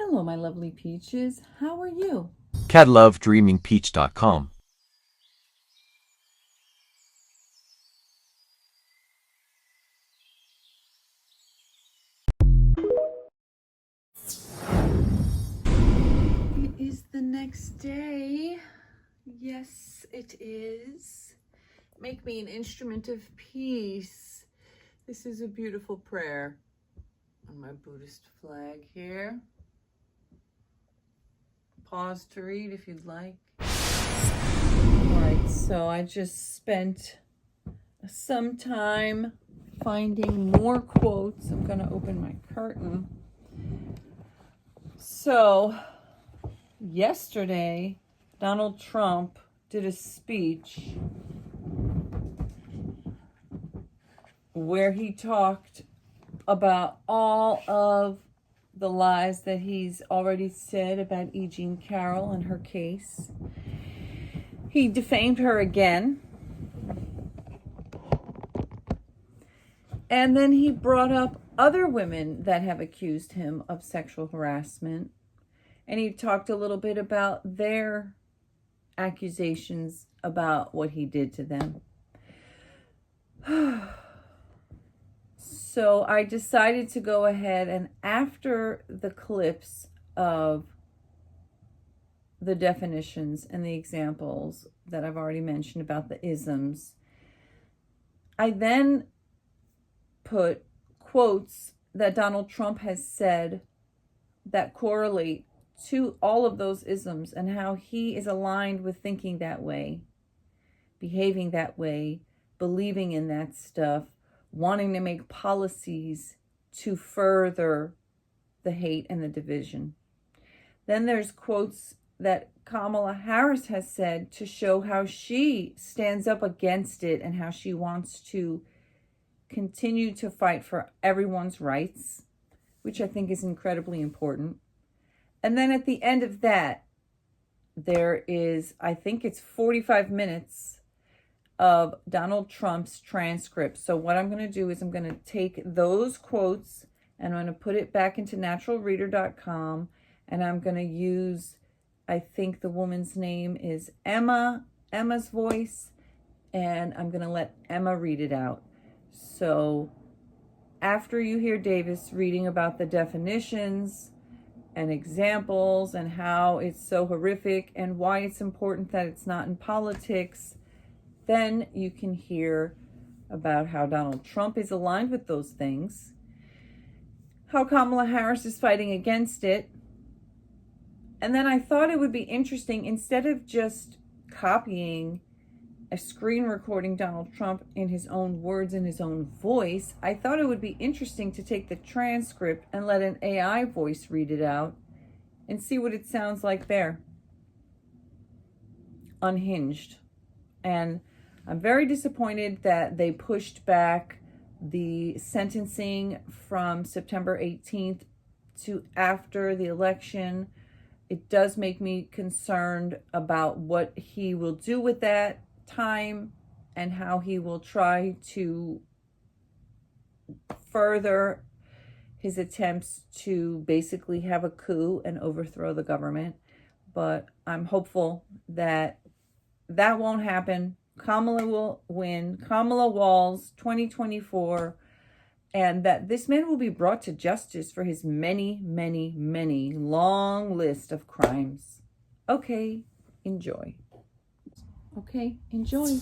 Hello, my lovely peaches. How are you? CatLoveDreamingPeach.com. It is the next day. Yes, it is. Make me an instrument of peace. This is a beautiful prayer on my Buddhist flag here. Pause to read if you'd like. All right, so I just spent some time finding more quotes. I'm going to open my curtain. So, yesterday, Donald Trump did a speech where he talked about all of the lies that he's already said about E. Jean Carroll and her case. He defamed her again. And then he brought up other women that have accused him of sexual harassment. And he talked a little bit about their accusations about what he did to them. So I decided to go ahead and, after the clips of the definitions and the examples that I've already mentioned about the isms, I then put quotes that Donald Trump has said that correlate to all of those isms and how he is aligned with thinking that way, behaving that way, believing in that stuff, wanting to make policies to further the hate and the division. Then there's quotes that Kamala Harris has said to show how she stands up against it and how she wants to continue to fight for everyone's rights, which I think is incredibly important. And then at the end of that, there is, I think it's 45 minutes of Donald Trump's transcript. So what I'm going to do is I'm going to take those quotes and I'm going to put it back into naturalreader.com, and I'm going to use, I think the woman's name is Emma's voice, and I'm going to let Emma read it out. So after you hear Davis reading about the definitions and examples and how it's so horrific and why it's important that it's not in politics, then you can hear about how Donald Trump is aligned with those things, how Kamala Harris is fighting against it. And then I thought it would be interesting, instead of just copying a screen recording Donald Trump in his own words, in his own voice, I thought it would be interesting to take the transcript and let an AI voice read it out and see what it sounds like there. Unhinged. And I'm very disappointed that they pushed back the sentencing from September 18th to after the election. It does make me concerned about what he will do with that time and how he will try to further his attempts to basically have a coup and overthrow the government. But I'm hopeful that that won't happen. Kamala will win. Kamala Walls 2024. And that this man will be brought to justice for his many, many, many long list of crimes. Okay, enjoy. Okay, enjoy.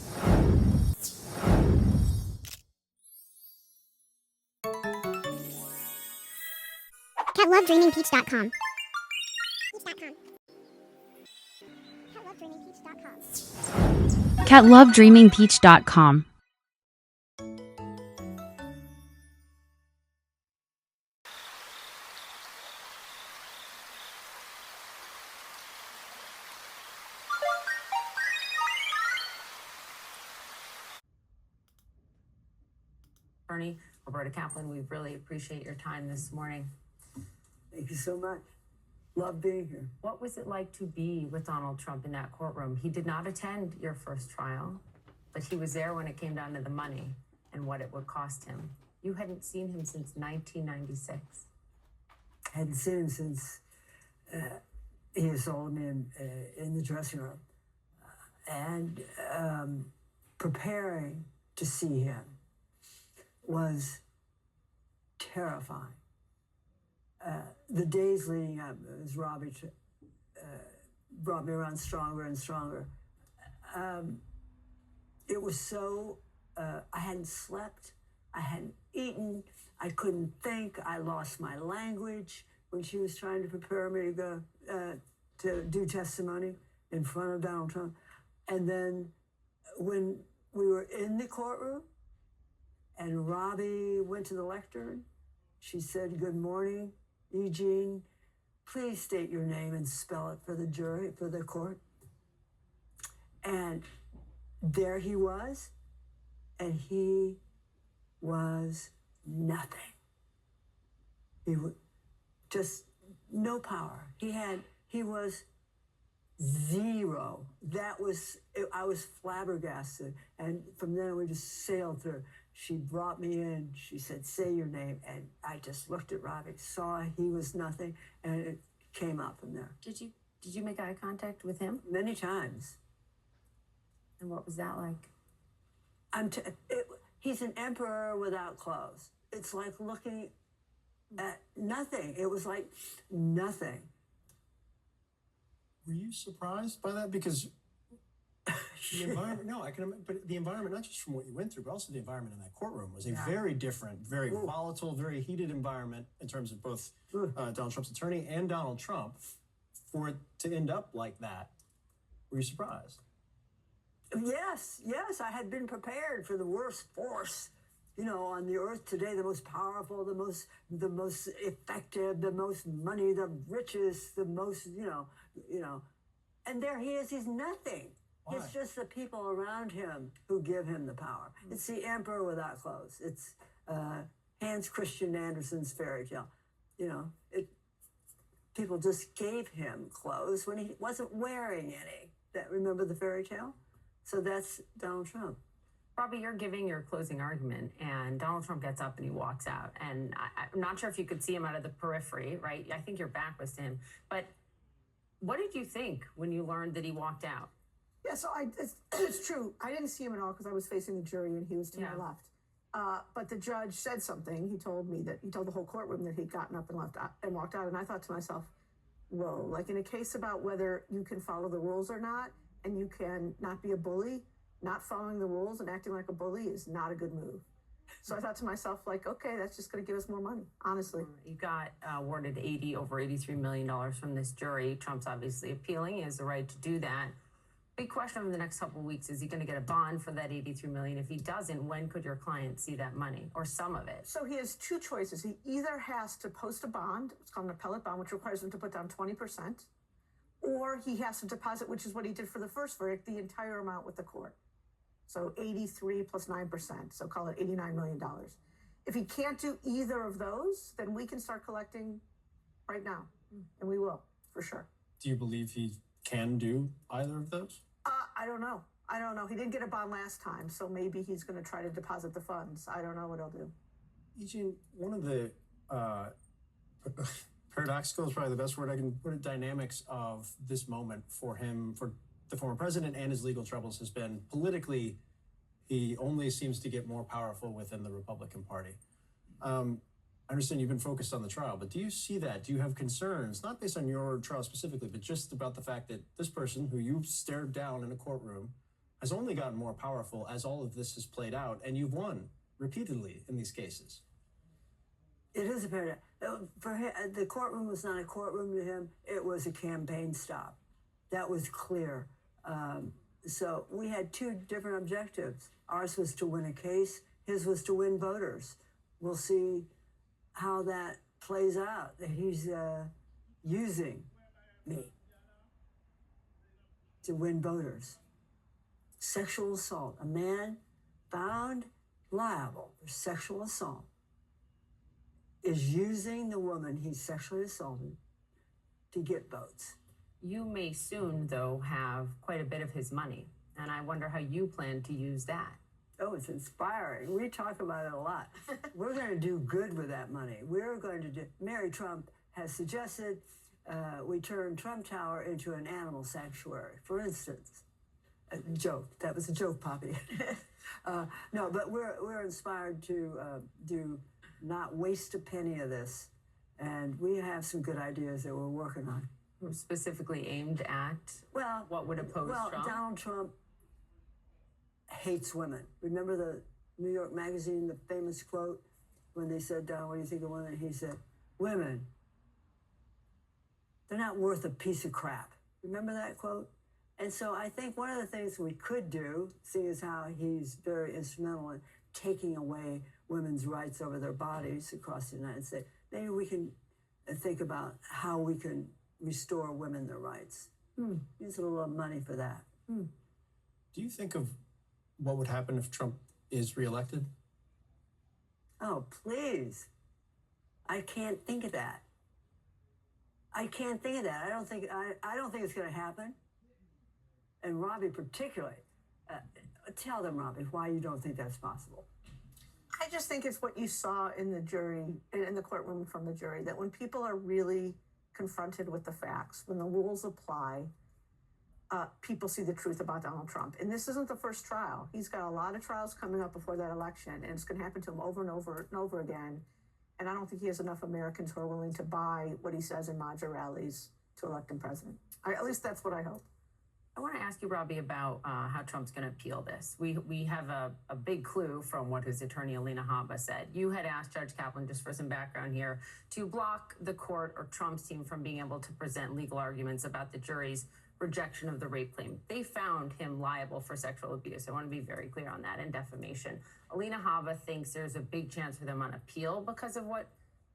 CatLoveDreamingPeach.com. CatLoveDreamingPeach.com. Attorney Roberta Kaplan, we really appreciate your time this morning. Thank you so much. Love being here. What was it like to be with Donald Trump in that courtroom? He did not attend your first trial, but he was there when it came down to the money and what it would cost him. You hadn't seen him since 1996. Hadn't seen him since he assaulted me in the dressing room, and preparing to see him was terrifying. The days leading up, as Robbie brought me around stronger and stronger. It was so, I hadn't slept, I hadn't eaten, I couldn't think, I lost my language when she was trying to prepare me to go to do testimony in front of Donald Trump. And then when we were in the courtroom and Robbie went to the lectern, she said, "Good morning, Eugene. Please state your name and spell it for the jury, for the court." And there he was, and he was nothing. He was just no power. He was zero. I was flabbergasted. And from then we just sailed through. She brought me in. She said, "Say your name." And I just looked at Robbie, saw he was nothing, and it came out from there. Did you make eye contact with him? Many times. And what was that like? He's an emperor without clothes. It's like looking at nothing. It was like nothing. Were you surprised by that? Because the environment, no, I can, but the environment, not just from what you went through, but also the environment in that courtroom was a very different, very volatile, very heated environment in terms of both Donald Trump's attorney and Donald Trump. For it to end up like that, were you surprised? Yes, I had been prepared for the worst force, on the earth today, the most powerful, the most effective, the most money, the richest, the most, and there he is, he's nothing. Why? It's just the people around him who give him the power. It's the emperor without clothes. It's Hans Christian Andersen's fairy tale. People just gave him clothes when he wasn't wearing any. Remember the fairy tale? So that's Donald Trump. Robbie, you're giving your closing argument, and Donald Trump gets up and he walks out. And I'm not sure if you could see him out of the periphery, right? I think your back was to him. But what did you think when you learned that he walked out? Yeah, so it's true. I didn't see him at all because I was facing the jury and he was to my left. But the judge said something. He told the whole courtroom that he'd gotten up and left and walked out. And I thought to myself, whoa, like in a case about whether you can follow the rules or not, and you can not be a bully, not following the rules and acting like a bully is not a good move. So I thought to myself, like, okay, that's just going to give us more money, honestly. You got awarded over $83 million from this jury. Trump's obviously appealing. He has the right to do that. Big question over the next couple of weeks, is he going to get a bond for that $83 million? If he doesn't, when could your client see that money or some of it? So he has two choices. He either has to post a bond, it's called an appellate bond, which requires him to put down 20%, or he has to deposit, which is what he did for the first verdict, the entire amount with the court. So 83 plus 9%, so call it $89 million. If he can't do either of those, then we can start collecting right now, and we will, for sure. Do you believe he can do either of those? I don't know. He didn't get a bond last time, so maybe he's going to try to deposit the funds. I don't know what he'll do. Eugene, one of the paradoxical is probably the best word I can put it, dynamics of this moment for him, for the former president and his legal troubles has been politically, he only seems to get more powerful within the Republican Party. I understand you've been focused on the trial, but do you see that? Do you have concerns, not based on your trial specifically, but just about the fact that this person who you've stared down in a courtroom has only gotten more powerful as all of this has played out, and you've won repeatedly in these cases? It is a paradox. For him, the courtroom was not a courtroom to him. It was a campaign stop. That was clear. So we had two different objectives. Ours was to win a case. His was to win voters. We'll see how that plays out. That he's using me to win voters. Sexual assault. A man found liable for sexual assault is using the woman he sexually assaulted to get votes. You may soon, though, have quite a bit of his money, and I wonder how you plan to use that. Oh, it's inspiring. We talk about it a lot. We're going to do good with that money. We're going to do, Mary Trump has suggested we turned Trump Tower into an animal sanctuary, for instance. A joke. That was a joke, Poppy. No, but we're inspired to do not waste a penny of this, and we have some good ideas that we're working on. Specifically aimed at what would oppose Trump? Donald Trump hates women. Remember the New York Magazine, the famous quote when they said, what do you think of women? He said, women, they're not worth a piece of crap. Remember that quote? And so I think one of the things we could do, seeing as how he's very instrumental in taking away women's rights over their bodies across the United States, maybe we can think about how we can restore women their rights. Use a little money for that. Do you think of what would happen if Trump is reelected? Oh, please. I can't think of that. I can't think of that. I don't think it's going to happen. And Robbie particularly. Tell them, Robbie, why you don't think that's possible. I just think it's what you saw in the jury, in the courtroom from the jury, that when people are really confronted with the facts, when the rules apply, people see the truth about Donald Trump. And this isn't the first trial. He's got a lot of trials coming up before that election, and it's going to happen to him over and over and over again. And I don't think he has enough Americans who are willing to buy what he says in Maja rallies to elect him president. At least that's what I hope. I want to ask you, Robbie, about how Trump's going to appeal this. We have a big clue from what his attorney, Alina Habba, said. You had asked Judge Kaplan, just for some background here, to block the court or Trump's team from being able to present legal arguments about the jury's rejection of the rape claim. They found him liable for sexual abuse. I want to be very clear on that, and defamation. Alina Habba thinks there's a big chance for them on appeal because of what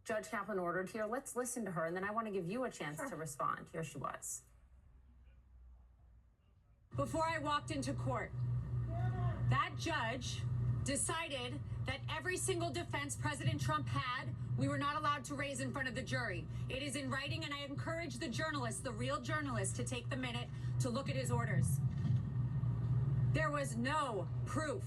Judge Kaplan ordered here. Let's listen to her, and then I want to give you a chance to respond. Here she was. Before I walked into court, that judge decided that every single defense President Trump had, we were not allowed to raise in front of the jury. It is in writing, and I encourage the journalists, the real journalists, to take the minute to look at his orders. There was no proof.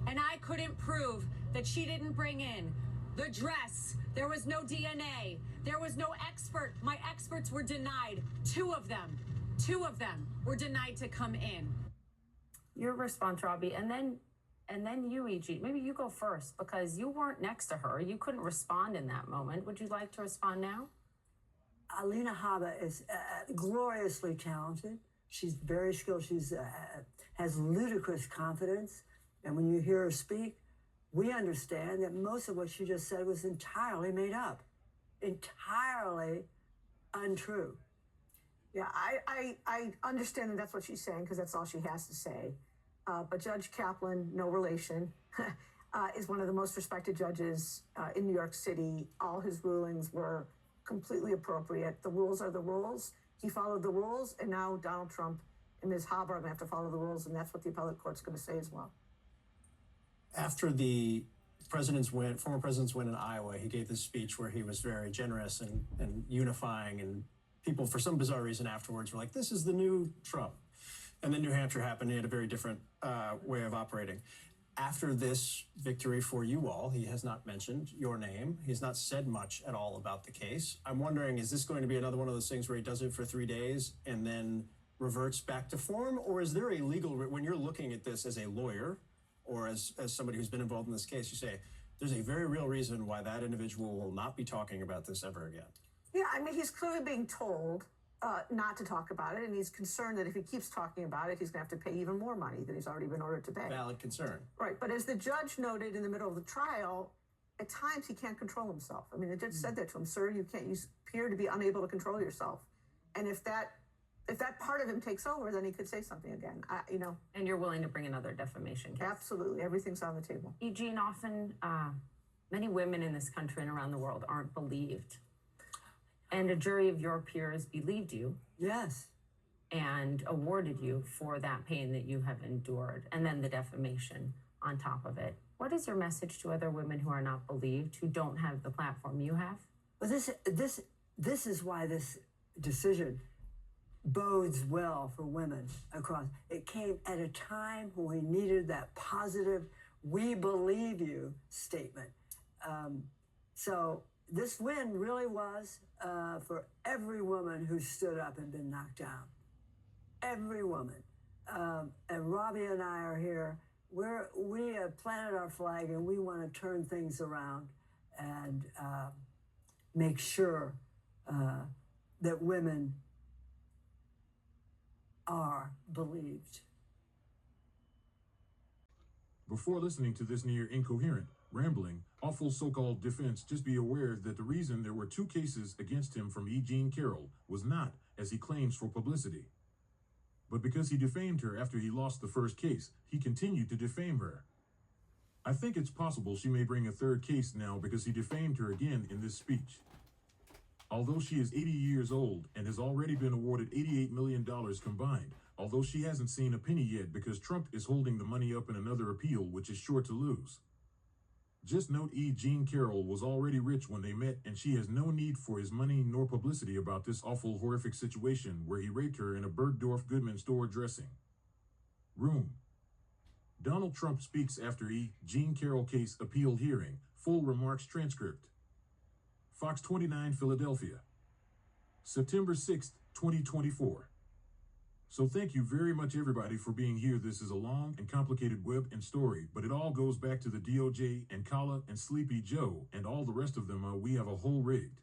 And I couldn't prove that she didn't bring in the dress. There was no DNA. There was no expert. My experts were denied. Two of them were denied to come in. Your response, Robbie, and then you, E.G. Maybe you go first because you weren't next to her. You couldn't respond in that moment. Would you like to respond now? Alina Habba is gloriously talented. She's very skilled. She's has ludicrous confidence. And when you hear her speak, we understand that most of what she just said was entirely made up, entirely untrue. Yeah, I understand that that's what she's saying because that's all she has to say. But Judge Kaplan, no relation, is one of the most respected judges in New York City. All his rulings were completely appropriate. The rules are the rules. He followed the rules, and now Donald Trump and Ms. Habba are going to have to follow the rules, and that's what the appellate court's going to say as well. After the former president's win in Iowa, he gave this speech where he was very generous and unifying, and people, for some bizarre reason afterwards, were like, this is the new Trump. And then New Hampshire happened. He had a very different way of operating. After this victory for you all, he has not mentioned your name. He's not said much at all about the case. I'm wondering, is this going to be another one of those things where he does it for 3 days and then reverts back to form? Or is there a legal, when you're looking at this as a lawyer or as somebody who's been involved in this case, you say, there's a very real reason why that individual will not be talking about this ever again? Yeah, I mean, he's clearly being told not to talk about it, and he's concerned that if he keeps talking about it, he's going to have to pay even more money than he's already been ordered to pay. Valid concern. Right, but as the judge noted in the middle of the trial, at times he can't control himself. I mean, the judge said that to him, sir, you appear to be unable to control yourself. And if that part of him takes over, then he could say something again, And you're willing to bring another defamation case? Absolutely, everything's on the table. Eugene, often many women in this country and around the world aren't believed. And a jury of your peers believed you. Yes. And awarded you for that pain that you have endured, and then the defamation on top of it. What is your message to other women who are not believed, who don't have the platform you have? Well, this is why this decision bodes well for women across. It came at a time when we needed that positive, we believe you statement. So this win really was for every woman who stood up and been knocked down. Every woman. And Robbie and I are here. We have planted our flag and we want to turn things around and make sure that women are believed. Before listening to this near incoherent, rambling, awful so-called defense, just be aware that the reason there were 2 cases against him from E. Jean Carroll was not, as he claims, for publicity, but because he defamed her after he lost the first case. He continued to defame her. I think it's possible she may bring a 3rd case now because he defamed her again in this speech. Although she is 80 years old and has already been awarded $88 million combined, although she hasn't seen a penny yet because Trump is holding the money up in another appeal, which is sure to lose. Just note E. Jean Carroll was already rich when they met, and she has no need for his money nor publicity about this awful, horrific situation where he raped her in a Bergdorf Goodman store dressing room. Donald Trump speaks after E. Jean Carroll case appeal hearing. Full remarks transcript. Fox 29, Philadelphia, September 6th, 2024. So thank you very much, everybody, for being here. This is a long and complicated web and story, but it all goes back to the DOJ and Kala and Sleepy Joe and all the rest of them. We have a whole rigged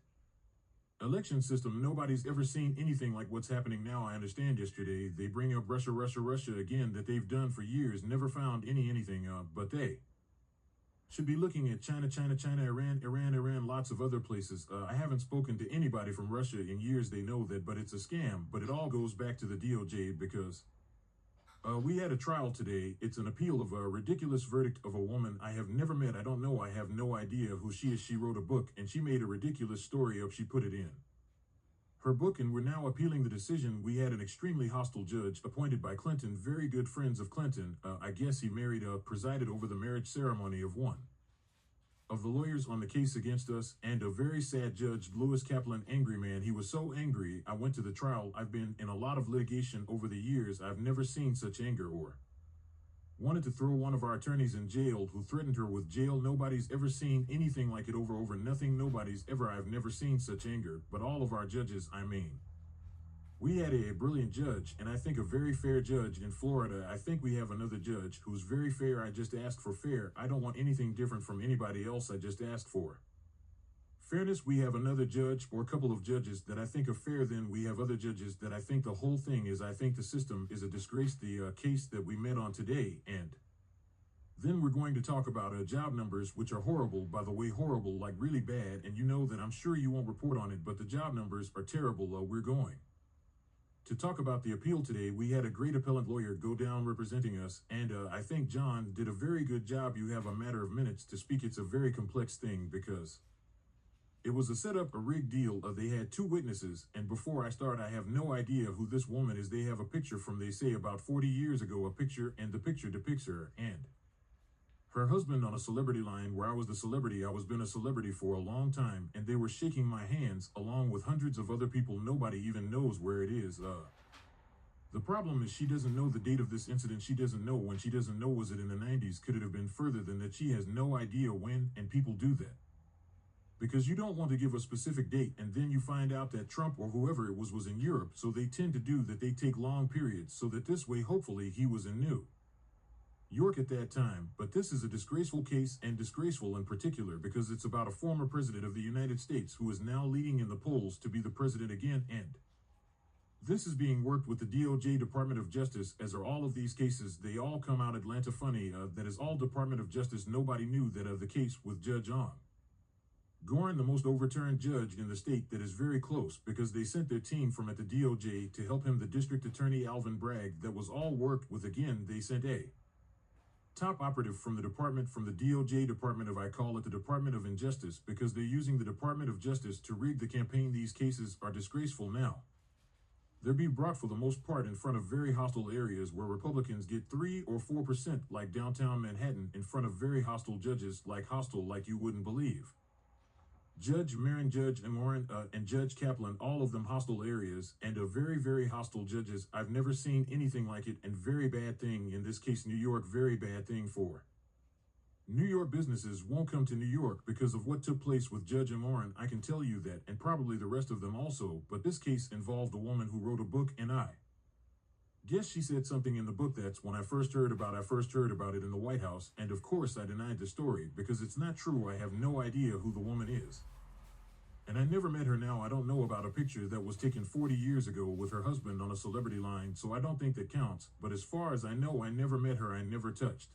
election system. Nobody's ever seen anything like what's happening now. I understand yesterday they bring up Russia again, that they've done for years, never found anything, but they should be looking at China, Iran, lots of other places. I haven't spoken to anybody from Russia in years. They know that, but it's a scam. But it all goes back to the DOJ because we had a trial today. It's an appeal of a ridiculous verdict of a woman I have never met. I don't know. I have no idea who she is. She wrote a book and she made a ridiculous story up. She put it in her book, and we're now appealing the decision. We had an extremely hostile judge appointed by Clinton, very good friends of Clinton. I guess he presided over the marriage ceremony of one of the lawyers on the case against us, and a very sad judge, Lewis Kaplan, angry man. He was so angry, I went to the trial. I've been in a lot of litigation over the years. I've never seen such anger, or wanted to throw one of our attorneys in jail, who threatened her with jail. Nobody's ever seen anything like it. Over nothing. Nobody's ever. I've never seen such anger. But all of our judges, we had a brilliant judge, and I think a very fair judge in Florida. I think we have another judge who's very fair. I just asked for fair. I don't want anything different from anybody else. I just asked for fairness. We have another judge or a couple of judges that I think are fair. Then we have other judges that I think the whole thing is, I think the system is a disgrace. The case that we met on today, and then we're going to talk about job numbers, which are horrible, by the way, horrible, like really bad. And you know that I'm sure you won't report on it, but the job numbers are terrible. We're going to talk about the appeal today. We had a great appellant lawyer go down representing us, and I think John did a very good job. You have a matter of minutes to speak. It's a very complex thing because it was a setup, a rigged deal. They had 2 witnesses, and before I start, I have no idea who this woman is. They have a picture from, they say, about 40 years ago, a picture, and the picture depicts her and her husband on a celebrity line where I was the celebrity. I was been a celebrity for a long time, and they were shaking my hands along with hundreds of other people. Nobody even knows where it is. The problem is she doesn't know the date of this incident. She doesn't know when. She doesn't know, was it in the 90s? Could it have been further than that? She has no idea when, and people do that because you don't want to give a specific date, and then you find out that Trump or whoever it was in Europe, so they tend to do that. They take long periods so that this way, hopefully, he was in New York at that time. But this is a disgraceful case, and disgraceful in particular because it's about a former president of the United States who is now leading in the polls to be the president again, and this is being worked with the DOJ, Department of Justice, as are all of these cases. They all come out Atlanta funny. That is all Department of Justice. Nobody knew that the case with Judge Gorin, the most overturned judge in the state, that is very close because they sent their team from at the DOJ to help him. The district attorney, Alvin Bragg, that was all worked with. Again, they sent a top operative from the department, from the DOJ Department of, I call it the Department of Injustice, because they're using the Department of Justice to rig the campaign. These cases are disgraceful now. They'll be brought for the most part in front of very hostile areas where Republicans get 3 or 4%, like downtown Manhattan, in front of very hostile judges, like hostile like you wouldn't believe. Judge Marin, Judge Amorin, and Judge Kaplan, all of them hostile areas, and very, very hostile judges. I've never seen anything like it, and very bad thing in this case, New York, very bad thing for New York businesses won't come to New York because of what took place with Judge Amorin. I can tell you that, and probably the rest of them also, but this case involved a woman who wrote a book, and I guess she said something in the book that's when I first heard about it in the White House, and of course I denied the story because it's not true. I have no idea who the woman is. And I never met her. Now I don't know about a picture that was taken 40 years ago with her husband on a celebrity line, so I don't think that counts, but as far as I know, I never met her. I never touched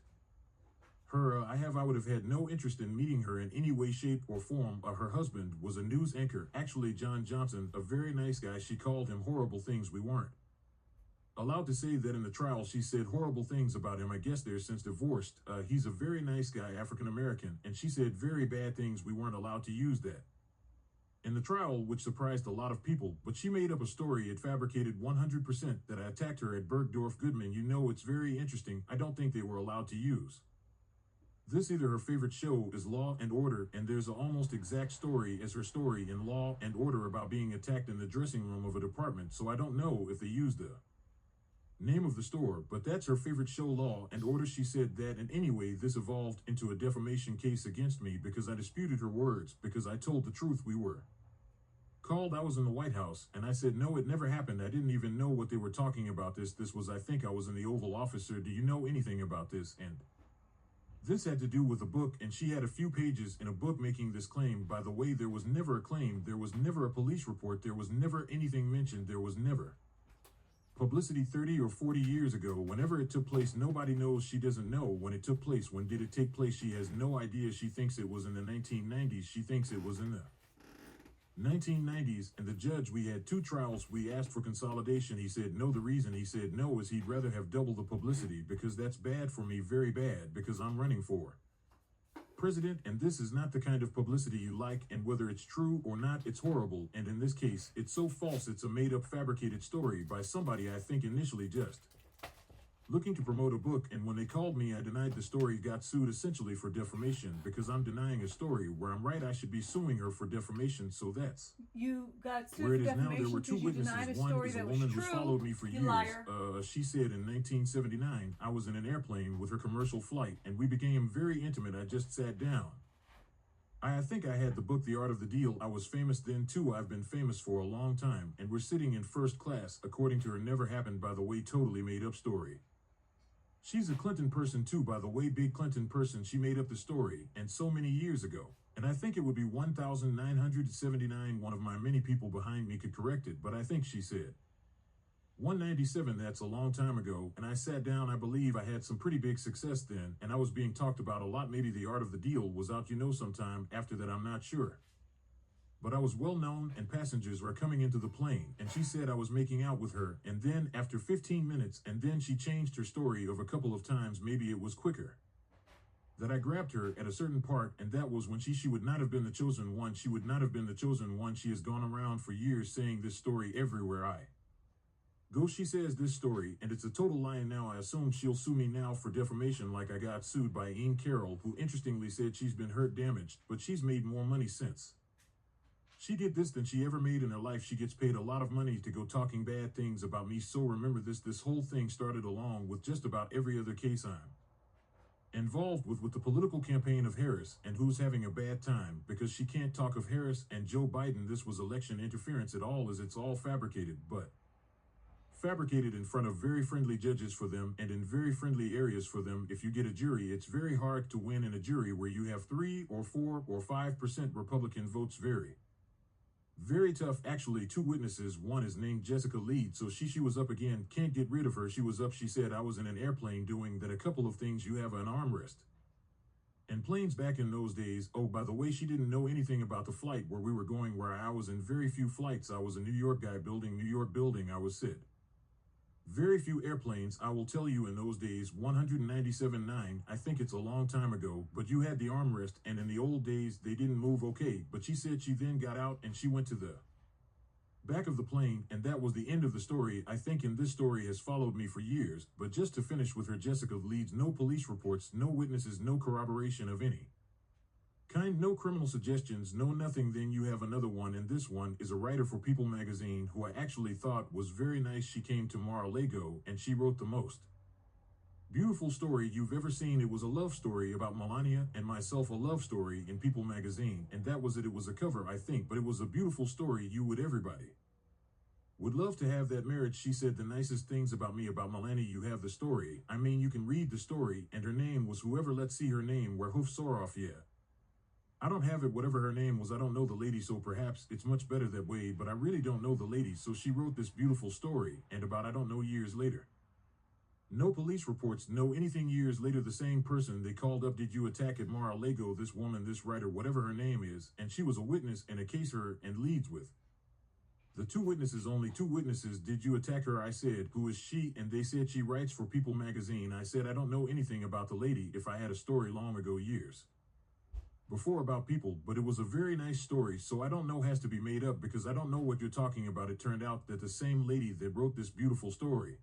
her. I would have had no interest in meeting her in any way, shape, or form. Her husband was a news anchor, actually John Johnson, a very nice guy. She called him horrible things we weren't allowed to say that in the trial. She said horrible things about him. I guess they're since divorced. He's a very nice guy, African American, and she said very bad things. We weren't allowed to use that in the trial, which surprised a lot of people, but she made up a story. It fabricated 100% that I attacked her at Bergdorf Goodman. You know, it's very interesting. I don't think they were allowed to use this either. Her favorite show is Law and Order, and there's an almost exact story as her story in Law and Order about being attacked in the dressing room of a department, so I don't know if they used the name of the store, but that's her favorite show, Law and Order. She said that, and anyway, this evolved into a defamation case against me because I disputed her words, because I told the truth. We were called. I was in the White House, and I said, no, it never happened. I didn't even know what they were talking about. This was, I think I was in the Oval Office. Sir, do you know anything about this? And this had to do with a book, and she had a few pages in a book making this claim. By the way, there was never a claim. There was never a police report. There was never anything mentioned. There was never publicity 30 or 40 years ago. Whenever it took place, nobody knows. She doesn't know when it took place. When did it take place? She has no idea. She thinks it was in the 1990s. She thinks it was in the 1990s. And the judge, we had 2 trials. We asked for consolidation. He said no. The reason he said no is he'd rather have double the publicity, because that's bad for me, very bad, because I'm running for president, and this is not the kind of publicity you like, and whether it's true or not, it's horrible. And in this case, it's so false, it's a made-up, fabricated story by somebody I think initially just looking to promote a book. And when they called me, I denied the story, got sued essentially for defamation, because I'm denying a story where I'm right. I should be suing her for defamation. So that's You got sued where it for is now. There defamation were 2 because you denied witnesses. a One story is a that was woman who's true. followed me for You years. liar. She said in 1979, I was in an airplane with her commercial flight, and we became very intimate. I just sat down. I think I had the book, The Art of the Deal. I was famous then too. I've been famous for a long time, and we're sitting in first class. According to her, never happened, by the way, totally made up story. She's a Clinton person too, by the way, big Clinton person. She made up the story, and so many years ago. And I think it would be 1,979. One of my many people behind me could correct it, but I think she said 197. That's a long time ago. And I sat down. I believe I had some pretty big success then, and I was being talked about a lot. Maybe The Art of the Deal was out, sometime after that. I'm not sure. But I was well known, and passengers were coming into the plane, and she said I was making out with her. And then after 15 minutes, and then she changed her story of a couple of times, maybe it was quicker, that I grabbed her at a certain part, and that was when she would not have been the chosen one. She would not have been the chosen one. She has gone around for years saying this story everywhere I go. She says this story, and it's a total lie. And now I assume she'll sue me now for defamation, like I got sued by Ian Carroll, who interestingly said she's been hurt, damaged, but she's made more money since she did this than she ever made in her life. She gets paid a lot of money to go talking bad things about me. So remember this whole thing started along with just about every other case I'm involved with the political campaign of Harris, and who's having a bad time because she can't talk of Harris and Joe Biden. This was election interference. It all is. It's all fabricated, but fabricated in front of very friendly judges for them, and in very friendly areas for them. If you get a jury, it's very hard to win in a jury where you have 3 or 4 or 5% Republican votes. Very tough. Actually, 2 witnesses. One is named Jessica Lead. So she was up again. Can't get rid of her. She was up. She said I was in an airplane doing that. A couple of things. You have an armrest and planes back in those days. Oh, by the way, she didn't know anything about the flight where we were going, where I was in very few flights. I was a New York guy building New York building. I was Sid. Very few airplanes. I will tell you, in those days, 197.9, I think it's a long time ago, but you had the armrest, and in the old days, they didn't move okay. But she said she then got out and she went to the back of the plane, and that was the end of the story. I think in this story has followed me for years. But just to finish with her, Jessica Leeds, no police reports, no witnesses, no corroboration of any kind, no criminal suggestions, no nothing. Then you have another one, and this one is a writer for People magazine who I actually thought was very nice. She came to Mar-a-Lago, and she wrote the most Beautiful story you've ever seen. It was a love story about Melania and myself, a love story in People magazine, and that was it. It was a cover, I think, but it was a beautiful story. You would everybody. Would love to have that marriage. She said the nicest things about me, about Melania. You have the story. I mean, you can read the story, and her name was whoever. Let's see her name. Where Hoof Soroff, yeah. I don't have it, whatever her name was. I don't know the lady, so perhaps it's much better that way, but I really don't know the lady. So she wrote this beautiful story, and about, I don't know, years later. No police reports, no anything. Years later, the same person they called up, did you attack at Mar-a-Lago this woman, this writer, whatever her name is, and she was a witness in a case her and leads with. The two witnesses, only two witnesses, did you attack her? I said, who is she? And they said she writes for People magazine. I said, I don't know anything about the lady. If I had a story long ago, years before, about People, but it was a very nice story, so I don't know, has to be made up because I don't know what you're talking about. It turned out that the same lady that wrote this beautiful story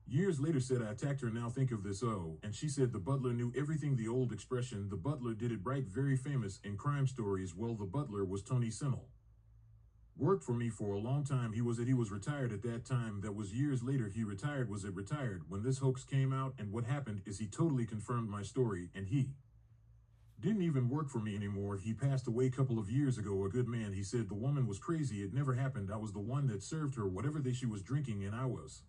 years later said I attacked her. Now think of this, oh, and she said the butler knew everything. The old expression, the butler did it right, very famous in crime stories. Well, the butler was Tony Sinnel. Worked for me for a long time. He was retired at that time. That was years later. He retired. Was it retired when this hoax came out? And what happened is he totally confirmed my story, and he didn't even work for me anymore. He passed away a couple of years ago. A good man. He said the woman was crazy. It never happened. I was the one that served her whatever she was drinking, and I was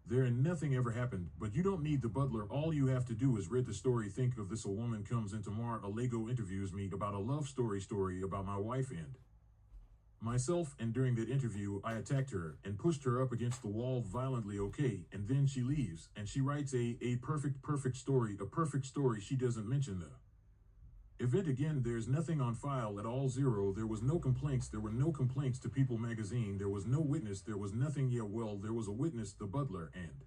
there, and nothing ever happened. But you don't need the butler. All you have to do is read the story. Think of this. A woman comes into Mar-a-Lago, interviews me about a love story about my wife and myself, and during that interview I attacked her and pushed her up against the wall violently. Okay, and then she leaves and she writes a perfect story, a perfect story. She doesn't mention the event again. There's nothing on file at all. Zero. There was no complaints. There were no complaints to People magazine. There was no witness. There was nothing. Yeah, well, there was a witness, the butler, and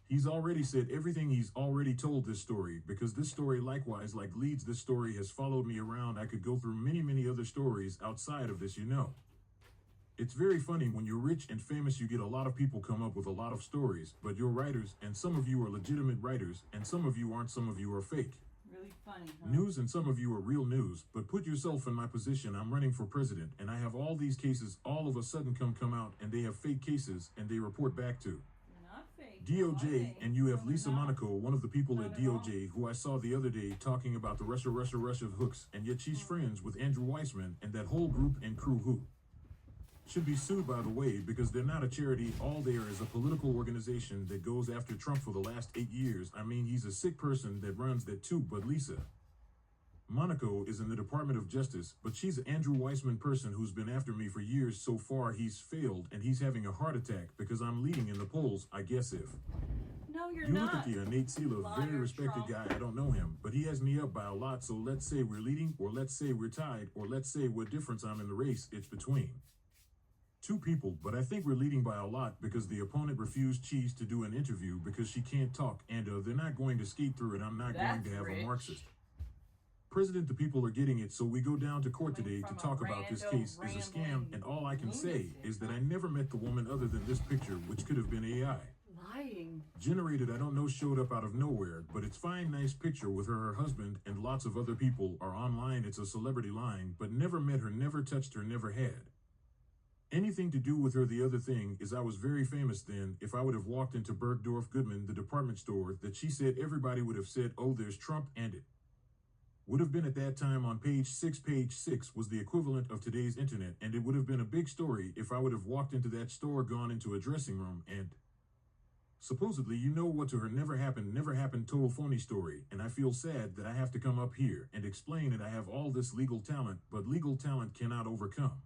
he's already said everything. He's already told this story, because this story likewise, like Leeds, this story has followed me around. I could go through many other stories outside of this, you know. It's very funny when you're rich and famous, you get a lot of people come up with a lot of stories, but you're writers, and some of you are legitimate writers, and some of you aren't. Some of you are fake Really funny, huh? news, and some of you are real news. But put yourself in my position. I'm running for president, and I have all these cases all of a sudden come out, and they have fake cases, and they report back to DOJ, and you have Lisa Monaco, one of the people at DOJ, who I saw the other day talking about the Russia of hooks, and yet she's friends with Andrew Weissman and that whole group and crew, who should be sued, by the way, because they're not a charity. All they are is a political organization that goes after Trump for the last 8 years. I mean, he's a sick person that runs that too, but Lisa Monaco is in the Department of Justice, but she's an Andrew Weissman person who's been after me for years. So far, he's failed, and he's having a heart attack because I'm leading in the polls. I guess if No, you're you not. look at the Nate Seela, very Liar, respected Trump. guy. I don't know him, but he has me up by a lot. So let's say we're leading, or let's say we're tied, or let's say what difference I'm in the race. It's between two people, but I think we're leading by a lot because the opponent refused Cheese to do an interview because she can't talk, and they're not going to skate through it. I'm not going to have a Marxist president. The people are getting it. So we go down to court today to talk about this case is a scam, and all I can say is that I never met the woman other than this picture, which could have been AI Lying. generated. I don't know, showed up out of nowhere, but it's fine, nice picture with her husband, and lots of other people are online. It's a celebrity line, but never met her, never touched her, never had anything to do with her. The other thing is I was very famous then. If I would have walked into Bergdorf Goodman, the department store that she said, everybody would have said, oh, there's Trump, and it would have been at that time on page 6. Page 6 was the equivalent of today's internet, and it would have been a big story if I would have walked into that store, gone into a dressing room, and supposedly, you know what to her, never happened, total phony story. And I feel sad that I have to come up here and explain it. I have all this legal talent, but legal talent cannot overcome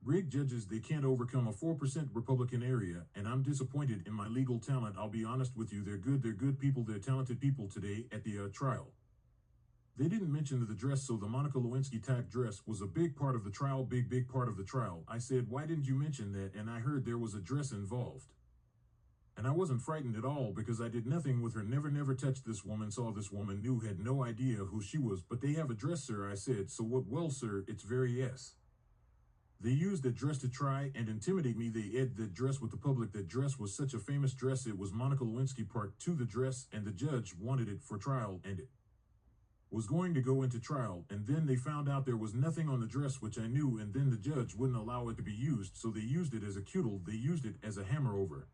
rigged judges. They can't overcome a 4% Republican area, and I'm disappointed in my legal talent. I'll be honest with you. They're good people. They're talented people. Today at the trial, they didn't mention the dress, so the Monica Lewinsky type dress was a big part of the trial, big part of the trial. I said, why didn't you mention that? And I heard there was a dress involved. And I wasn't frightened at all because I did nothing with her, never touched this woman, saw this woman, knew, had no idea who she was. But they have a dress, sir. I said, so what? Well, sir, it's very yes. They used that dress to try and intimidate me. They ed that dress with the public. That dress was such a famous dress. It was Monica Lewinsky Part 2, the dress, and the judge wanted it for trial, and it was going to go into trial, and then they found out there was nothing on the dress, which I knew, and then the judge wouldn't allow it to be used, so they used it as a cudgel. They used it as a hammer over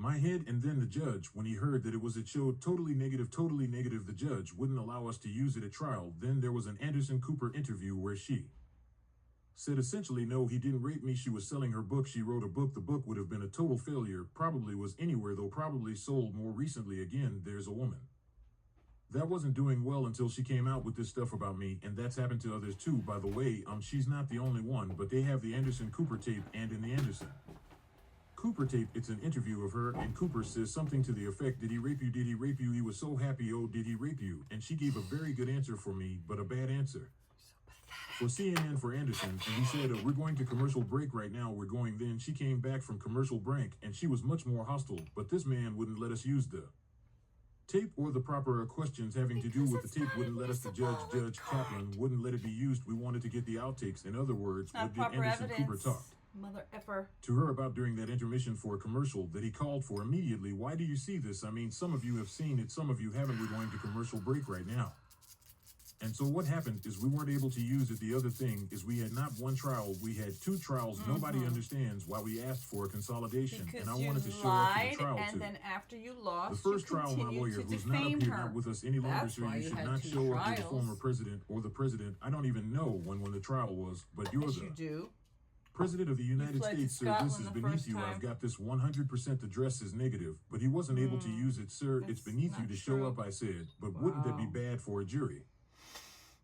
My head and then the judge, when he heard that it showed totally negative, the judge wouldn't allow us to use it at trial. Then there was an Anderson Cooper interview where she said essentially, no, he didn't rape me. She was selling her book. She wrote a book. The book would have been a total failure. Probably was anywhere, though probably sold more recently. Again, there's a woman that wasn't doing well until she came out with this stuff about me, and that's happened to others too, by the way. She's not the only one, but they have the Anderson Cooper tape, and in the Anderson Cooper tape, it's an interview of her, and Cooper says something to the effect, did he rape you? Did he rape you? He was so happy, oh, did he rape you? And she gave a very good answer for me, but a bad answer for CNN for Anderson, and he said, we're going to commercial break right now, we're going. Then she came back from commercial break, and she was much more hostile, but this man wouldn't let us use the tape or the proper questions having to do with the tape wouldn't let us. The Judge Kaplan wouldn't let it be used. We wanted to get the outtakes. In other words, what did Anderson Cooper talk Mother effer. to her about during that intermission for a commercial that he called for immediately? Why do you see this? I mean, some of you have seen it, some of you haven't. We're going to commercial break right now. And so what happened is we weren't able to use it. The other thing is we had not one trial, we had two trials. Nobody understands why we asked for a consolidation. Because and I you wanted to show up lied, to the trial and too. then after you lost, The first you trial, my continued lawyer, to who's not up defame here, her. not with us any longer, That's sir, why you you should had not two show up to the trials. former president or the president. I don't even know when the trial was, but you're Yes, the you do. President of the United fled to States, sir. This Scotland is the beneath first you. time. I've got this 100% address is negative, but he wasn't able to use it, sir. It's That's beneath you not to show true. up, I said. But wouldn't that be Wow. bad for a jury?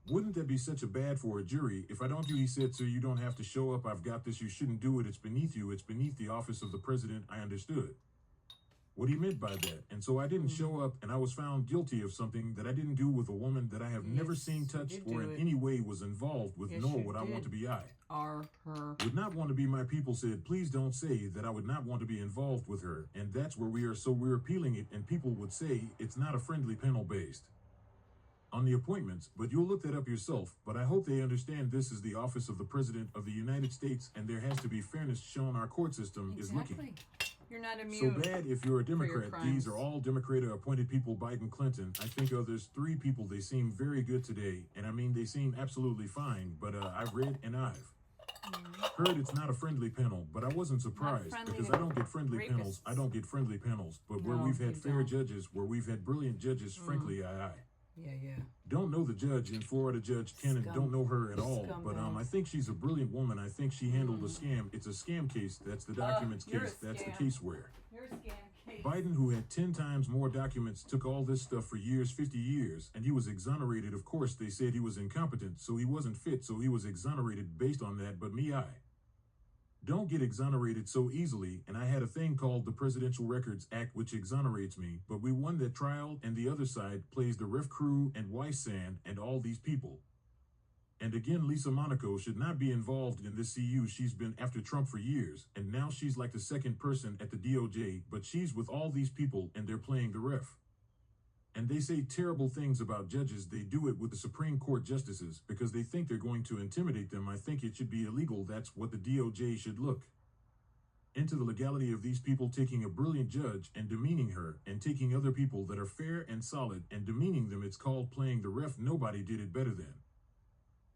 Wouldn't that be such a bad for a jury? If I don't do, he said, sir, you don't have to show up. I've got this. You shouldn't do it. It's beneath you. It's beneath the office of the president. I understood what he meant by that. And so I didn't show up, and I was found guilty of something that I didn't do with a woman that I have never Yes, seen, you touched, did or do in it. any way was involved with, Yes, nor you would I want did. to be I. Are her. Would not want to be my people said, please don't say that I would not want to be involved with her. And that's where we are. So we're appealing it, and people would say it's not a friendly panel based on the appointments, but you'll look that up yourself. But I hope they understand this is the office of the President of the United States, and there has to be fairness shown. Our court system is looking Exactly. You're not so immune. bad if you're a Democrat. crimes. These are all Democrat appointed people, Biden, Clinton. I think there's three people. They seem very good today. And I mean, they seem absolutely fine. But I've read and I've heard it's not a friendly panel, but I wasn't surprised friendly because to I don't get friendly panels. rapists. I don't get friendly panels. But where No, we've had you fair don't. judges, where we've had brilliant judges, frankly, I Yeah. don't know the judge in Florida, Judge Cannon. Scum. Don't know her at all. But Scumbag. I think she's a brilliant woman. I think she handled a scam. It's a scam case. That's the documents you're a case. That's the scam. case where You're a scam case. Biden, who had 10 times more documents, took all this stuff for years, 50 years, and he was exonerated. Of course, they said he was incompetent, so he wasn't fit, so he was exonerated based on that. But me, I don't get exonerated so easily, and I had a thing called the Presidential Records Act, which exonerates me, but we won that trial, and the other side plays the ref crew and Weissand and all these people. And again, Lisa Monaco should not be involved in this CU. She's been after Trump for years, and now she's like the second person at the DOJ, but she's with all these people, and they're playing the ref. And they say terrible things about judges. They do it with the Supreme Court justices because they think they're going to intimidate them. I think it should be illegal. That's what the DOJ should look into, the legality of these people taking a brilliant judge and demeaning her, and taking other people that are fair and solid and demeaning them. It's called playing the ref. Nobody did it better than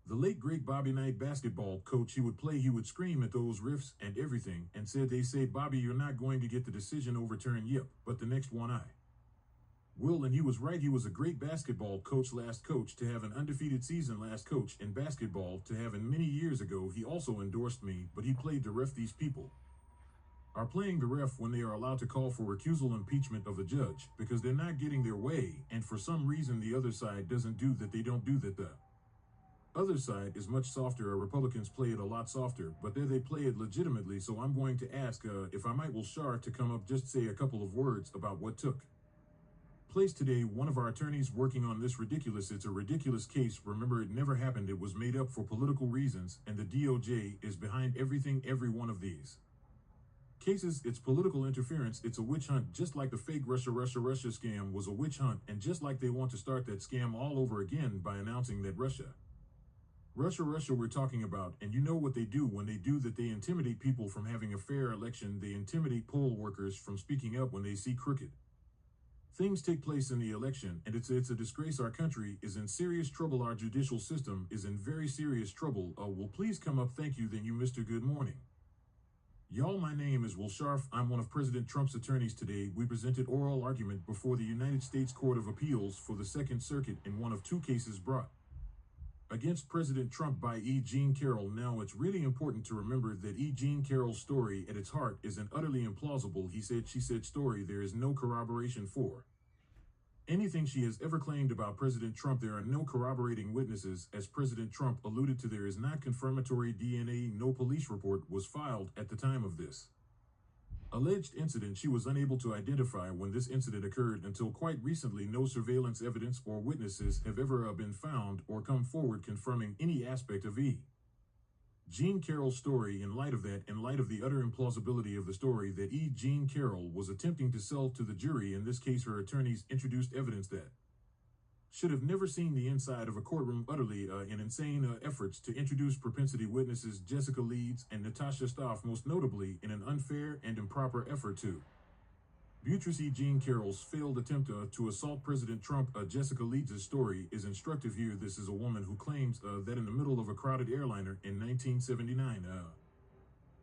the late great Bobby Knight, basketball coach. He would play, he would scream at those refs and everything, and said, they say, Bobby, you're not going to get the decision overturned. Yep, but the next one I will. And he was right. He was a great basketball coach, last coach to have an undefeated season, last coach in basketball to have in many years ago. He also endorsed me, but he played the ref. These people are playing the ref when they are allowed to call for recusal, impeachment of a judge, because they're not getting their way, and for some reason the other side doesn't do that. They don't do that. The other side is much softer. Republicans play it a lot softer, but there they play it legitimately. So I'm going to ask, if I might, will Shar to come up, just say a couple of words about what took place today. One of our attorneys working on this it's a ridiculous case. Remember, it never happened. It was made up for political reasons, and the DOJ is behind everything, every one of these cases. It's political interference. It's a witch hunt, just like the fake Russia scam was a witch hunt, and just like they want to start that scam all over again by announcing that Russia we're talking about. And you know what they do when they do that? They intimidate people from having a fair election. They intimidate poll workers from speaking up when they see crooked things take place in the election, and it's a disgrace. Our country is in serious trouble. Our judicial system is in very serious trouble. Will please come up. Thank you. Then you, Mr. Good morning. Y'all, my name is Will Scharf. I'm one of President Trump's attorneys today. We presented oral argument before the United States Court of Appeals for the Second Circuit in one of two cases brought against President Trump by E. Jean Carroll. Now, it's really important to remember that E. Jean Carroll's story at its heart is an utterly implausible he said, she said story there is no corroboration for. Anything she has ever claimed about President Trump, there are no corroborating witnesses. As President Trump alluded to, there is not confirmatory DNA, no police report was filed at the time of this alleged incident. She was unable to identify when this incident occurred until quite recently. No surveillance evidence or witnesses have ever been found or come forward confirming any aspect of E. Jean Carroll's story. In light of that, in light of the utter implausibility of the story that E. Jean Carroll was attempting to sell to the jury, in this case her attorneys introduced evidence that should have never seen the inside of a courtroom. Utterly in insane efforts to introduce propensity witnesses Jessica Leeds and Natasha Stoff, most notably in an unfair and improper effort to Beatrice E. Jean Carroll's failed attempt to assault President Trump. Jessica Leeds' story is instructive here. This is a woman who claims that in the middle of a crowded airliner in 1979,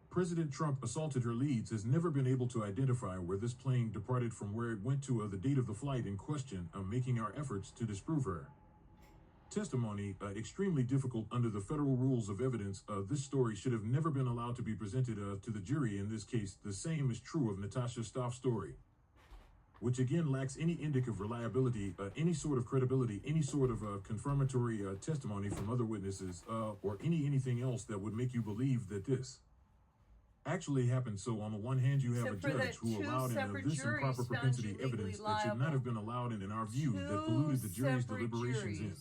President Trump assaulted her. Leeds has never been able to identify where this plane departed from, where it went to, the date of the flight in question, making our efforts to disprove her testimony extremely difficult under the federal rules of evidence. This story should have never been allowed to be presented to the jury in this case. The same is true of Natasha Stoff's story, which again lacks any indicia of reliability, any sort of credibility, any sort of confirmatory testimony from other witnesses, or anything else that would make you believe that this actually happened. So on the one hand, you have a judge who allowed in this improper propensity evidence that should not have been allowed in our view, that polluted the jury's deliberations in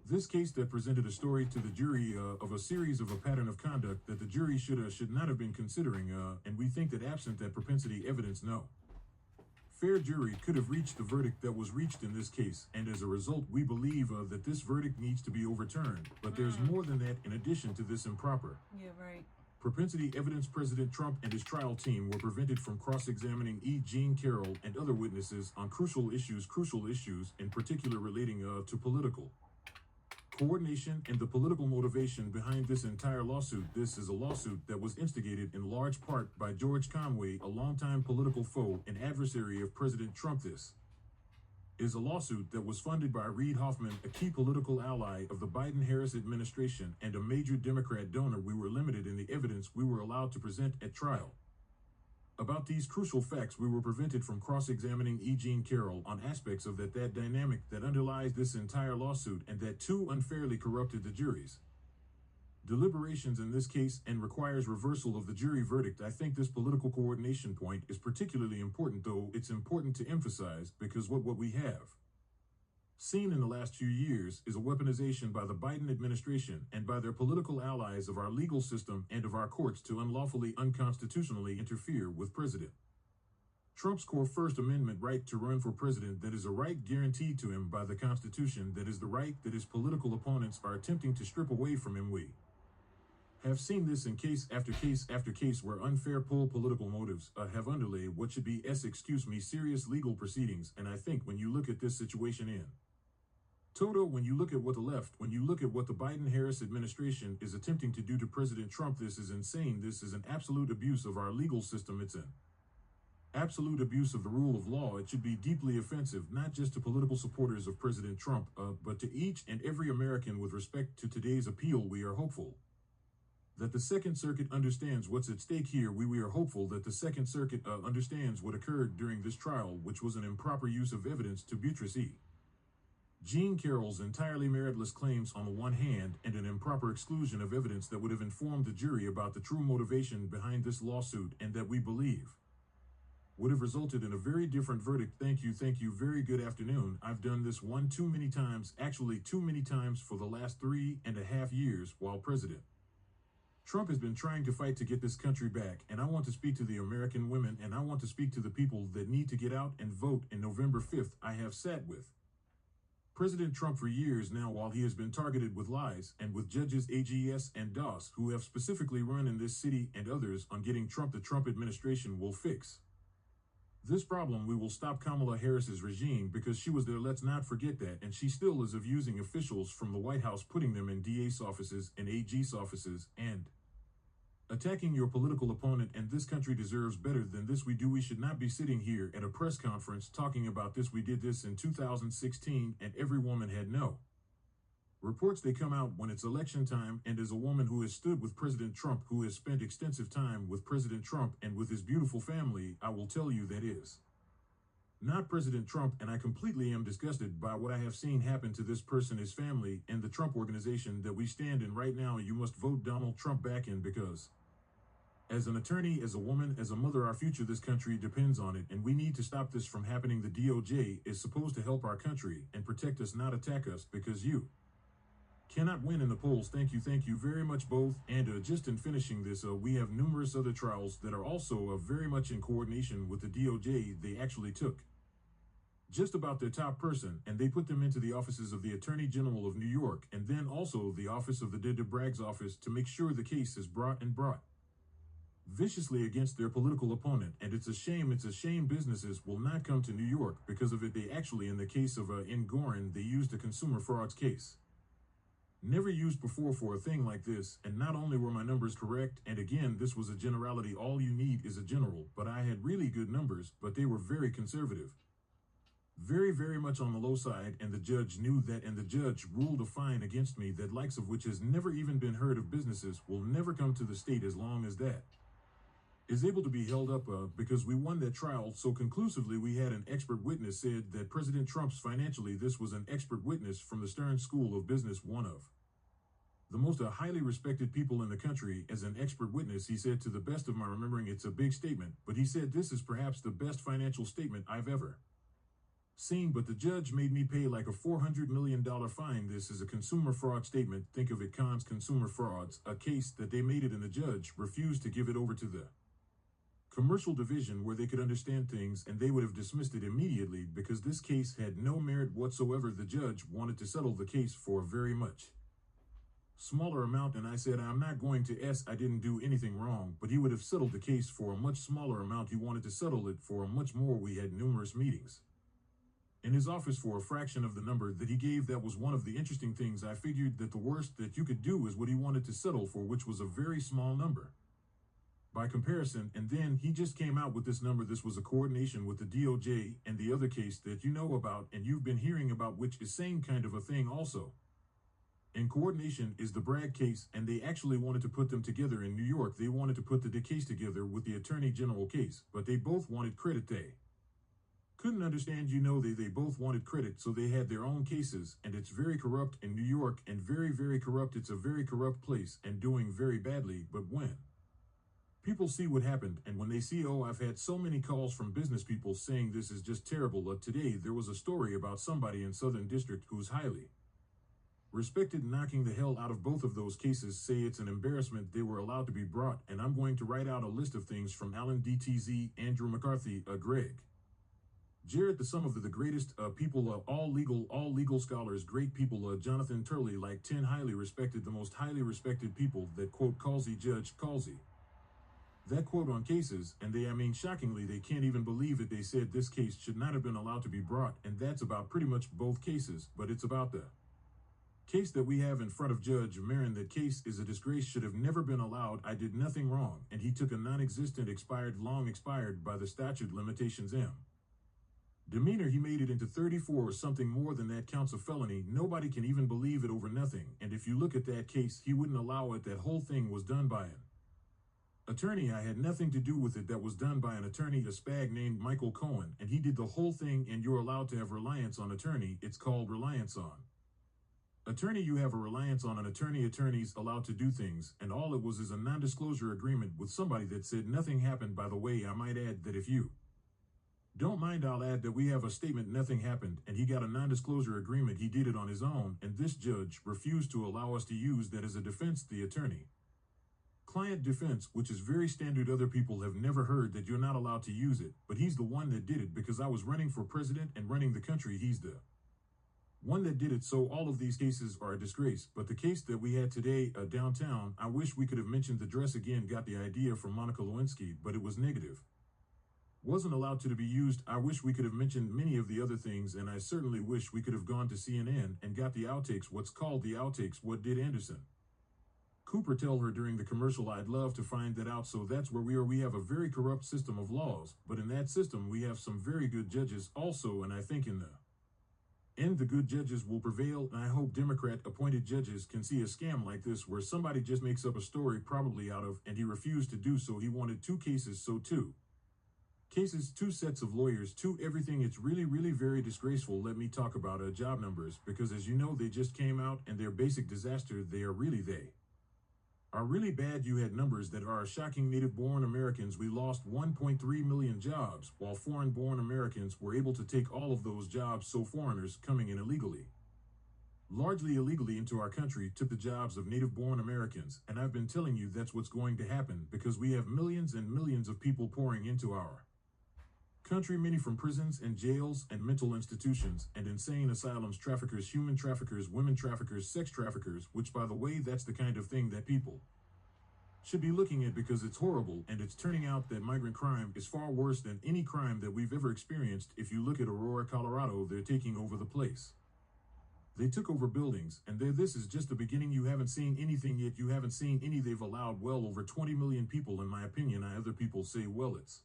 this case, that presented a story to the jury of a series of a pattern of conduct that the jury should not have been considering, and we think that absent that propensity evidence, no fair jury could have reached the verdict that was reached in this case, and as a result, we believe that this verdict needs to be overturned. But there's more than that. In addition to this improper propensity evidence, President Trump and his trial team were prevented from cross-examining E. Jean Carroll and other witnesses on crucial issues in particular relating to political coordination and the political motivation behind this entire lawsuit. This is a lawsuit that was instigated in large part by George Conway, a longtime political foe and adversary of President Trump. This is a lawsuit that was funded by Reid Hoffman, a key political ally of the Biden-Harris administration and a major Democrat donor. We were limited in the evidence we were allowed to present at trial. About these crucial facts, we were prevented from cross-examining E. Jean Carroll on aspects of that dynamic that underlies this entire lawsuit and that too unfairly corrupted the jury's deliberations in this case and requires reversal of the jury verdict. I think this political coordination point is particularly important, though it's important to emphasize, because what we have seen in the last few years is a weaponization by the Biden administration and by their political allies of our legal system and of our courts to unlawfully, unconstitutionally interfere with President Trump's core First Amendment right to run for president. That is a right guaranteed to him by the Constitution. That is the right that his political opponents are attempting to strip away from him. We have seen this in case after case after case where unfair political motives have underlaid what should be serious legal proceedings. And I think when you look at this situation in Toto, when you look at what the left, when you look at what the Biden-Harris administration is attempting to do to President Trump, this is insane. This is an absolute abuse of our legal system. It's an absolute abuse of the rule of law. It should be deeply offensive, not just to political supporters of President Trump, but to each and every American. With respect to today's appeal, we are hopeful that the Second Circuit understands what's at stake here. We are hopeful that the Second Circuit understands what occurred during this trial, which was an improper use of evidence to Beatrice E. Jean Carroll's entirely meritless claims on the one hand, and an improper exclusion of evidence that would have informed the jury about the true motivation behind this lawsuit, and that we believe would have resulted in a very different verdict. Thank you. Very good afternoon. I've done this one too many times, actually too many times for the last 3.5 years while President Trump has been trying to fight to get this country back, and I want to speak to the American women, and I want to speak to the people that need to get out and vote in November 5th. I have sat with President Trump for years now while he has been targeted with lies, and with judges AGS and Doss who have specifically run in this city and others on getting Trump. The Trump administration will fix this problem. We will stop Kamala Harris's regime because she was there. Let's not forget that. And she still is of using officials from the White House, putting them in DA's offices and AG's offices, and Attacking your political opponent, and this country deserves better than this. We should not be sitting here at a press conference talking about this. We did this in 2016 and every woman had no. Reports, they come out when it's election time, and as a woman who has stood with President Trump, who has spent extensive time with President Trump and with his beautiful family, I will tell you that is not President Trump, and I completely am disgusted by what I have seen happen to this person, his family, and the Trump organization that we stand in right now. You must vote Donald Trump back in, because as an attorney, as a woman, as a mother, our future, this country depends on it, and we need to stop this from happening. The DOJ is supposed to help our country and protect us, not attack us, because you cannot win in the polls. Thank you very much both. And just in finishing this, we have numerous other trials that are also very much in coordination with the DOJ. They actually took just about their top person and they put them into the offices of the Attorney General of New York, and then also the office of the Dede Bragg's office, to make sure the case is brought viciously against their political opponent. And it's a shame businesses will not come to New York because of it. They actually, in the case of Engoron, they used a consumer frauds case never used before for a thing like this. And not only were my numbers correct, and again, this was a generality, all you need is a general, but I had really good numbers, but they were very conservative, very much on the low side, and the judge knew that, and the judge ruled a fine against me that likes of which has never even been heard of. Businesses will never come to the state as long as that is able to be held up, because we won that trial so conclusively. We had an expert witness said that President Trump's financially, this was an expert witness from the Stern School of Business, one of the most highly respected people in the country. As an expert witness, he said, to the best of my remembering, it's a big statement, but he said this is perhaps the best financial statement I've ever seen. But the judge made me pay like a $400 million fine. This is a consumer fraud statement. Think of it, cons consumer frauds, a case that they made it, and the judge refused to give it over to the commercial division where they could understand things, and they would have dismissed it immediately because this case had no merit whatsoever. The judge wanted to settle the case for a very much smaller amount, and I said, I'm not going to I didn't do anything wrong, but he would have settled the case for a much smaller amount. He wanted to settle it for a much more. We had numerous meetings in his office for a fraction of the number that he gave. That was one of the interesting things. I figured that the worst that you could do is what he wanted to settle for, which was a very small number by comparison. And then he just came out with this number. This was a coordination with the DOJ and the other case that you know about and you've been hearing about, which is same kind of a thing also. In coordination is the Bragg case, and they actually wanted to put them together in New York. They wanted to put the case together with the Attorney General case, but they both wanted credit. They couldn't understand, they both wanted credit, so they had their own cases, and it's very corrupt in New York, and very corrupt. It's a very corrupt place and doing very badly. But when people see what happened, and when they see, I've had so many calls from business people saying this is just terrible. Today there was a story about somebody in Southern District who's highly respected knocking the hell out of both of those cases. Say it's an embarrassment they were allowed to be brought, and I'm going to write out a list of things from Alan DTZ, Andrew McCarthy, Greg Jarrett, some of the greatest people, all legal scholars, great people, Jonathan Turley, like 10 highly respected, the most highly respected people that quote Calzi, Judge Calzi, that quote on cases, and shockingly, they can't even believe it. They said this case should not have been allowed to be brought, and that's about pretty much both cases, but it's about the case that we have in front of Judge Marin. That case is a disgrace, should have never been allowed. I did nothing wrong, and he took a non-existent, long expired by the statute limitations demeanor. He made it into 34 or something more than that counts of felony. Nobody can even believe it, over nothing. And if you look at that case, he wouldn't allow it. That whole thing was done by an attorney. I had nothing to do with it. That was done by an attorney, a spag named Michael Cohen, and he did the whole thing. And you're allowed to have reliance on attorney. It's called reliance on attorney. You have a reliance on an attorney. Attorneys allowed to do things, and all it was is a non-disclosure agreement with somebody that said nothing happened. By the way, I might add that if you don't mind, I'll add that we have a statement, nothing happened, and he got a non-disclosure agreement. He did it on his own, and this judge refused to allow us to use that as a defense. The attorney-client defense, which is very standard. Other people have never heard that you're not allowed to use it, but he's the one that did it because I was running for president and running the country. He's the one that did it. So all of these cases are a disgrace. But the case that we had today downtown, I wish we could have mentioned the dress again. Got the idea from Monica Lewinsky, but it was negative. Wasn't allowed to be used. I wish we could have mentioned many of the other things, and I certainly wish we could have gone to CNN and got the outtakes, what's called the outtakes. What did Anderson Cooper tell her during the commercial, "I'd love to find that out." So that's where we are. We have a very corrupt system of laws, but in that system we have some very good judges also, and I think in the end the good judges will prevail, and I hope Democrat appointed judges can see a scam like this where somebody just makes up a story probably out of, and he refused to do so. He wanted 2 cases, so 2 cases, 2 sets of lawyers, 2 everything. It's really very disgraceful. Let me talk about job numbers, because as you know, they just came out and they're basic disaster. They are really bad. You had numbers that are shocking. Native-born Americans, we lost 1.3 million jobs, while foreign-born Americans were able to take all of those jobs. So foreigners coming in illegally, largely illegally into our country, took the jobs of native-born Americans. And I've been telling you that's what's going to happen, because we have millions and millions of people pouring into our country, many from prisons and jails and mental institutions and insane asylums, traffickers, human traffickers, women traffickers, sex traffickers, which, by the way, that's the kind of thing that people should be looking at, because it's horrible, and it's turning out that migrant crime is far worse than any crime that we've ever experienced. If you look at Aurora, Colorado, they're taking over the place. They took over buildings, and this is just the beginning. You haven't seen anything yet. You haven't seen any. They've allowed well over 20 million people, in my opinion. Other people say, well, it's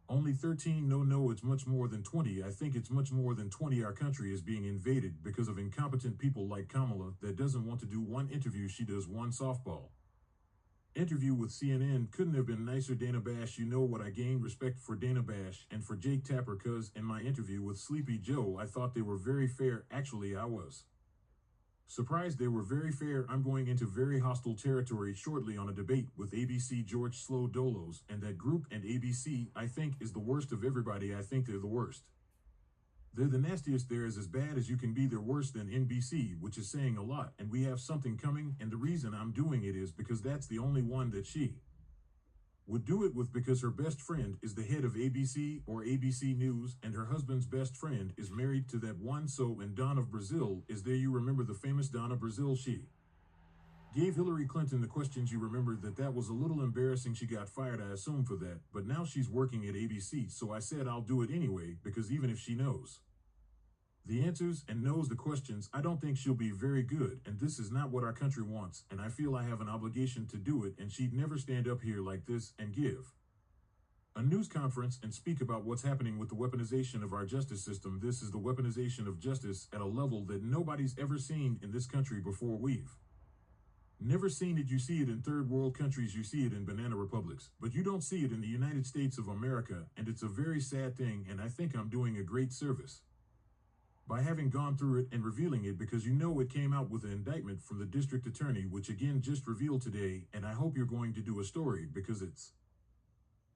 only 13. No, it's much more than 20. I think it's much more than 20. Our country is being invaded because of incompetent people like Kamala that doesn't want to do one interview. She does one softball interview with CNN. Couldn't have been nicer. Dana Bash, you know what? I gained respect for Dana Bash and for Jake Tapper, cause in my interview with Sleepy Joe, I thought they were very fair. Actually, I was surprised they were very fair. I'm going into very hostile territory shortly on a debate with ABC George Slow Dolos, and that group, and ABC, I think, is the worst of everybody. I think they're the worst. They're the nastiest. They're as bad as you can be. They're worse than NBC, which is saying a lot. And we have something coming, and the reason I'm doing it is because that's the only one that she would do it with, because her best friend is the head of ABC or ABC News, and her husband's best friend is married to that one. So, and Dawn of Brazil is there. You remember the famous Dawn of Brazil? She gave Hillary Clinton the questions. You remember that was a little embarrassing. She got fired, I assume, for that, but now she's working at ABC. So I said I'll do it anyway, because even if she knows the answers and knows the questions, I don't think she'll be very good, and this is not what our country wants, and I feel I have an obligation to do it. And she'd never stand up here like this and give a news conference and speak about what's happening with the weaponization of our justice system. This is the weaponization of justice at a level that nobody's ever seen in this country before. We've never seen it. You see it in third world countries, you see it in banana republics, but you don't see it in the United States of America, and it's a very sad thing. And I think I'm doing a great service by having gone through it and revealing it, because you know it came out with an indictment from the district attorney, which again just revealed today. And I hope you're going to do a story, because it's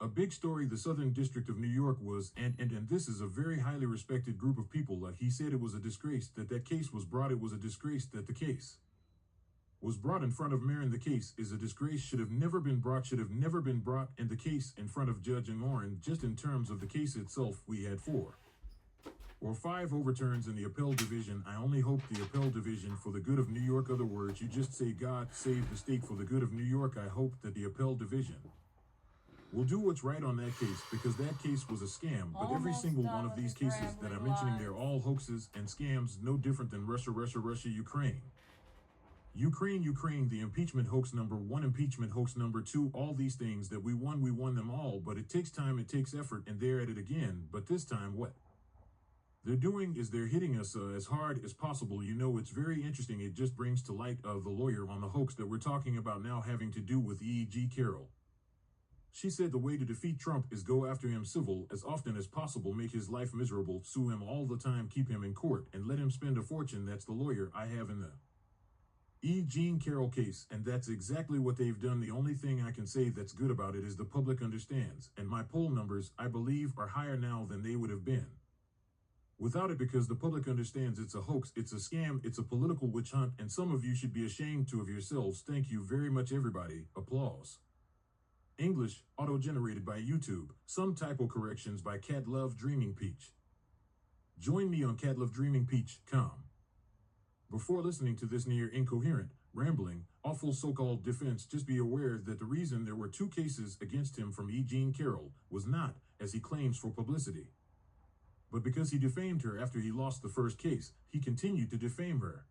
a big story. The Southern District of New York was, and this is a very highly respected group of people. Like he said, it was a disgrace that case was brought. It was a disgrace that the case was brought in front of Marin. The case is a disgrace, should have never been brought, and the case in front of Judge Morin. Just in terms of the case itself, we had 4 or 5 overturns in the appellate division. I only hope the appellate division, for the good of New York, other words, you just say God save the state, for the good of New York, I hope that the appellate division will do what's right on that case, because that case was a scam. But every single one of these cases that I'm mentioning, they're all hoaxes and scams, no different than Russia, Ukraine, the impeachment hoax number 1, impeachment hoax number 2, all these things that we won them all, but it takes time, it takes effort, and they're at it again. But this time, what they're doing is they're hitting us as hard as possible. You know, it's very interesting. It just brings to light the lawyer on the hoax that we're talking about now, having to do with E.G. Carroll. She said the way to defeat Trump is go after him civil as often as possible, make his life miserable, sue him all the time, keep him in court, and let him spend a fortune. That's the lawyer I have in the E. Jean Carroll case, and that's exactly what they've done. The only thing I can say that's good about it is the public understands, and my poll numbers, I believe, are higher now than they would have been without it, because the public understands it's a hoax, it's a scam, it's a political witch hunt, and some of you should be ashamed of yourselves. Thank you very much, everybody. Applause. English, auto-generated by YouTube. Some typo corrections by Cat Love Dreaming Peach. Join me on catlovedreamingpeach.com. Before listening to this near incoherent, rambling, awful so-called defense, just be aware that the reason there were 2 cases against him from E. Jean Carroll was not, as he claims, for publicity, but because he defamed her after he lost the first case. He continued to defame her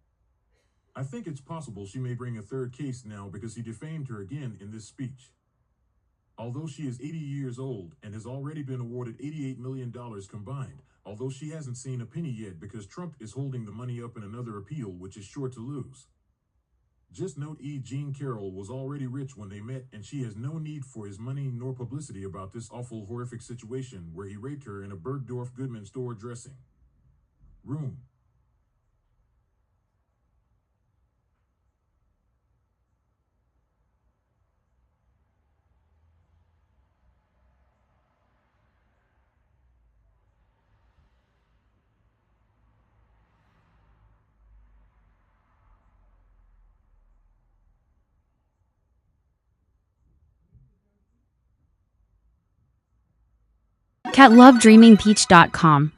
I think it's possible she may bring a third case now because he defamed her again in this speech. Although she is 80 years old and has already been awarded $88 million combined, although she hasn't seen a penny yet because Trump is holding the money up in another appeal, which is sure to lose. Just note E. Jean Carroll was already rich when they met, and she has no need for his money nor publicity about this awful, horrific situation where he raped her in a Bergdorf Goodman store dressing room. CatLoveDreamingPeach.com